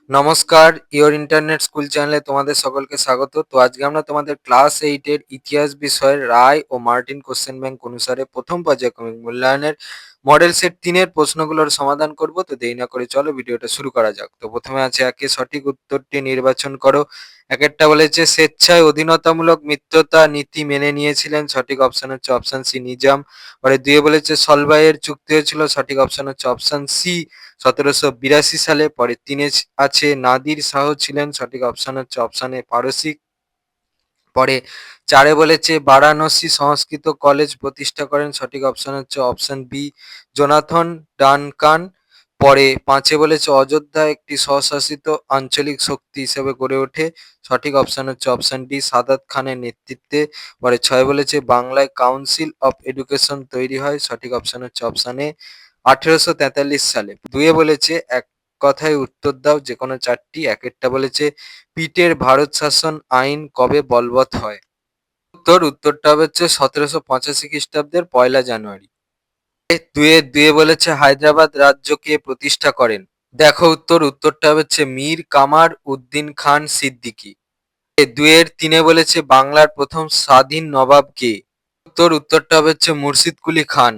নমস্কার, your internet school চ্যানেলে তোমাদের সকলকে স্বাগত। তো আজকে আমরা তোমাদের ক্লাস 8 এর ইতিহাস বিষয়ের রায় ও মার্টিন কোশ্চেন ব্যাংক অনুসারে প্রথম পর্যায়ক্রমিক মূল্যায়নের মডেল সেট 3 এর প্রশ্নগুলোর সমাধান করব। তো দেরি না করে চলো ভিডিওটা শুরু করা যাক। তো প্রথমে আছে একে সঠিক উত্তরটি নির্বাচন করো। একেরটা বলেছে স্বেচ্ছায় অধীনতামূলক মিত্রতা নীতি মেনে নিয়েছিলেন, সঠিক অপশন হচ্ছে অপশন সি নিজাম। পরে দুয়ে বলেছে সলবাইয়ের চুক্তি হয়েছিল, সঠিক অপশন হচ্ছে অপশন সি 1782 সালে। পরে তিনে আছে নাদির শাহ ছিলেন, সঠিক অপশন হচ্ছে অপশন এ পারসিক। পরে চারে বলেছে বারাণসী সংস্কৃত কলেজ প্রতিষ্ঠা করেন, সঠিক অপশন হচ্ছে অপশন বি জোনাথন ডানকান। পরে পাঁচে বলেছে অযোধ্যা একটি স্বশাসিত আঞ্চলিক শক্তি হিসেবে গড়ে ওঠে, সঠিক অপশন হচ্ছে অপশন ডি সাদাত খানের নেতৃত্বে। পরে ছয় বলেছে বাংলায় কাউন্সিল অফ এডুকেশন তৈরি হয়, সঠিক অপশন হচ্ছে অপশন এ 1843 সালে। দুয়ে বলেছে এক কথায় উত্তর দাও যে কোনো চারটি। একেরটা বলেছে পিটের ভারত শাসন আইন কবে বলবৎ হয়? উত্তরটা হচ্ছে 1785 খ্রিস্টাব্দের 1 জানুয়ারি। দুয়ে দুয়ে বলেছে হায়দ্রাবাদ রাজ্য কে প্রতিষ্ঠা করেন? দেখো উত্তরটা হচ্ছে মীর কামার উদ্দিন খান সিদ্দিকী। দুয়ের তিনে বলেছে বাংলার প্রথম স্বাধীন নবাব কে? উত্তরটা হচ্ছে মুর্শিদ কুলি খান।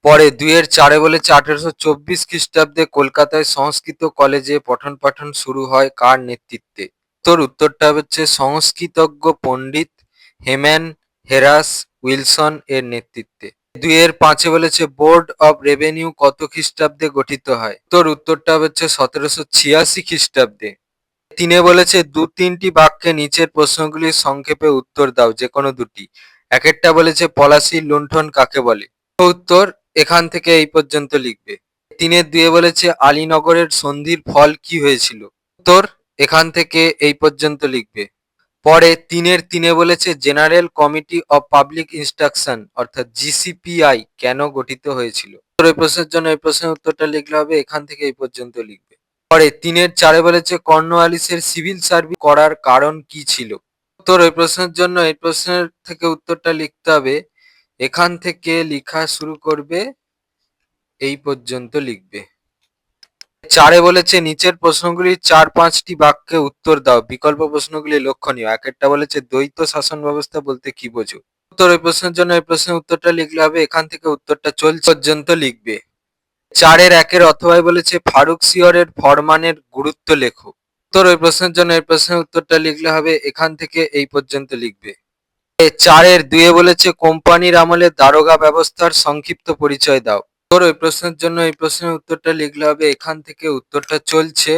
পরে দুয়ের চারে বলেছে 1824 খ্রিস্টাব্দে কলকাতায় সংস্কৃত কলেজে পঠন পাঠন শুরু হয় কার নেতৃত্বে? উত্তরটা হচ্ছে সংস্কৃতজ্ঞ পণ্ডিত হেম্যান হেরাস উইলসন এর নেতৃত্বে। দুইয়ের পাঁচে বলেছে বোর্ড অব রেভিনিউ কত খ্রিস্টাব্দে গঠিত হয়? উত্তরটা হচ্ছে 1786 খ্রিস্টাব্দে। তিনে বলেছে দু তিনটি বাক্যে নিচের প্রশ্নগুলির সংক্ষেপে উত্তর দাও যে কোনো দুটি। একেরটা বলেছে পলাশীর লুণ্ঠন কাকে বলে? উত্তর এখান থেকে এই পর্যন্ত লিখবে। তিনের দুয়ে বলেছে আলীনগরের সন্ধির ফল কি হয়েছিল? উত্তর এখান থেকে এই পর্যন্ত লিখবে। পরে তিনের তিনে বলেছে general committee of public instruction অর্থাৎ জিসিপিআই কেন গঠিত হয়েছিল? এই প্রশ্নের জন্য এই প্রশ্নের উত্তরটা লিখলে হবে এখান থেকে এই পর্যন্ত লিখবে। পরে তিনের চারে বলেছে কর্নওয়ালিসের সিভিল সার্ভিস করার কারণ কি ছিল? উত্তর এই প্রশ্নের জন্য এই প্রশ্নের থেকে উত্তরটা লিখতে হবে এখান থেকে লেখা শুরু করবে এই পর্যন্ত লিখবে। চারে বলেছে নিচের প্রশ্নগুলির 4-5টি বাক্যে উত্তর দাও, বিকল্প প্রশ্নগুলি লক্ষণীয়। একেরটা বলেছে দ্বৈত শাসন ব্যবস্থা বলতে কি বোঝো? উত্তর এই প্রশ্নের জন্য এই প্রশ্নের উত্তরটা লিখলে হবে এখান থেকে উত্তরটা চলছে পর্যন্ত লিখবে। চারের একের অথবাই বলেছে ফারুক সিয়রের ফরমানের গুরুত্ব লেখো। উত্তর ওই প্রশ্নের জন্য এই প্রশ্নের উত্তরটা লিখলে হবে এখান থেকে এই পর্যন্ত লিখবে। চারের দুয়ে বলেছে কোম্পানির আমলে দারোগা ব্যবস্থার সংক্ষিপ্ত পরিচয় দাও। উত্তর ওই প্রশ্নের জন্য এই প্রশ্নের উত্তরটা লিখলে হবে এখান থেকে উত্তরটা চলছে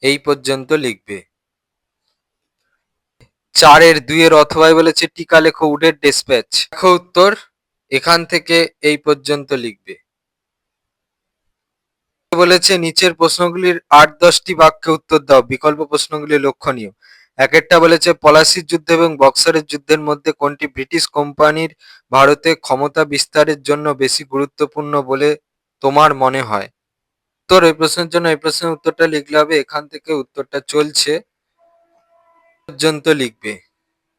এই পর্যন্ত লিখবে। চারের দুইয়ের অথবাই বলেছে টিকা লেখো উডের ডেসপ্যাচ। দেখো উত্তর এখান থেকে এই পর্যন্ত লিখবে। বলেছে নিচের প্রশ্নগুলির 8-10টি বাক্যে উত্তর দাও, বিকল্প প্রশ্নগুলি লক্ষণীয়। একেরটা বলেছে পলাশির যুদ্ধ এবং বক্সারের যুদ্ধের মধ্যে কোনটি ব্রিটিশ কোম্পানির ভারতে ক্ষমতা বিস্তারের জন্য বেশি গুরুত্বপূর্ণ বলে তোমার মনে হয়? উত্তর এই প্রশ্নের জন্য এই প্রশ্নের উত্তরটা লিখলে হবে এখান থেকে উত্তরটা চলছে পর্যন্ত লিখবে।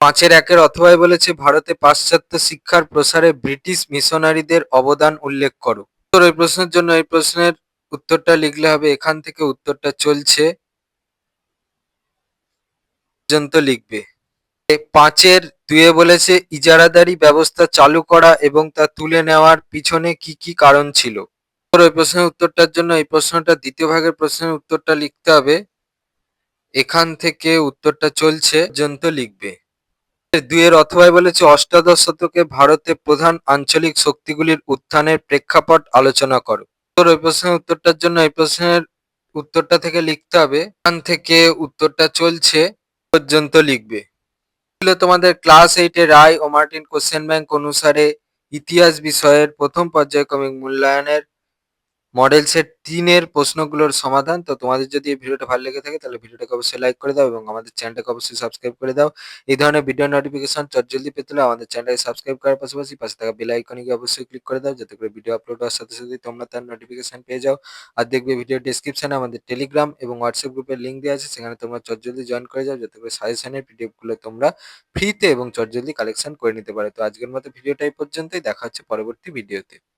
পাঁচের একের অথবাই বলেছে ভারতে পাশ্চাত্য শিক্ষার প্রসারে ব্রিটিশ মিশনারিদের অবদান উল্লেখ করো। উত্তর এই প্রশ্নের জন্য এই প্রশ্নের উত্তরটা লিখলে হবে এখান থেকে উত্তরটা চলছে পর্যন্ত লিখবে। পাঁচের দুয়ে বলেছে ইজারাদারি ব্যবস্থা চালু করা এবং তা তুলে নেওয়ার পিছনে কি কি কারণ ছিল? ওই প্রশ্নের উত্তরটার জন্য এই প্রশ্নটা দ্বিতীয় ভাগের প্রশ্নের উত্তরটা লিখতে হবে এখান থেকে উত্তরটা চলছে পর্যন্ত লিখবে। দুইয়ের অথবায় বলেছে অষ্টাদশ শতকে ভারতে প্রধান আঞ্চলিক শক্তিগুলির উত্থানের প্রেক্ষাপট আলোচনা করো। ওই প্রশ্নের উত্তরটার জন্য এই প্রশ্নের উত্তরটা থেকে লিখতে হবে এখান থেকে উত্তরটা চলছে পর্যন্ত লিখবে। তোমাদের ক্লাস 8 এর রায় ও মার্টিন কোশ্চেন ব্যাংক অনুসারে ইতিহাস বিষয়ের প্রথম পর্যায়ক্রমিক মূল্যায়নের মডেল সেট 3 এর প্রশ্নগুলোর সমাধান। তো তোমাদের যদি এই ভিডিওটা ভালো লেগে থাকে তাহলে ভিডিওটাকে অবশ্যই লাইক করে দাও এবং আমাদের চ্যানেলটাকে অবশ্যই সাবস্ক্রাইব করে দাও। এই ধরনের ভিডিও নোটিফিকেশন জলদি পেতে হলে আমাদের চ্যানেলটাকে সাবস্ক্রাইব করার পাশাপাশি পাশে থাকা বেল আইকনে গিয়ে অবশ্যই ক্লিক করে দাও যাতে করে ভিডিও আপলোড হওয়ার সাথে সাথে তোমরা তার নোটিফিকেশন পেয়ে যাও। আর দেখবে ভিডিও ডেসক্রিপশনে আমাদের টেলিগ্রাম এবং হোয়াটসঅ্যাপ গ্রুপের লিঙ্ক দেওয়া আছে, সেখানে তোমরা জলদি জয়েন করে যাও যাতে করে সাজেশনের পিডিএফ গুলো তোমরা ফ্রিতে এবং জলদি কালেকশন করে নিতে পারো। তো আজকের মতো ভিডিওটা এই পর্যন্তই, দেখা হচ্ছে পরবর্তী ভিডিওতে।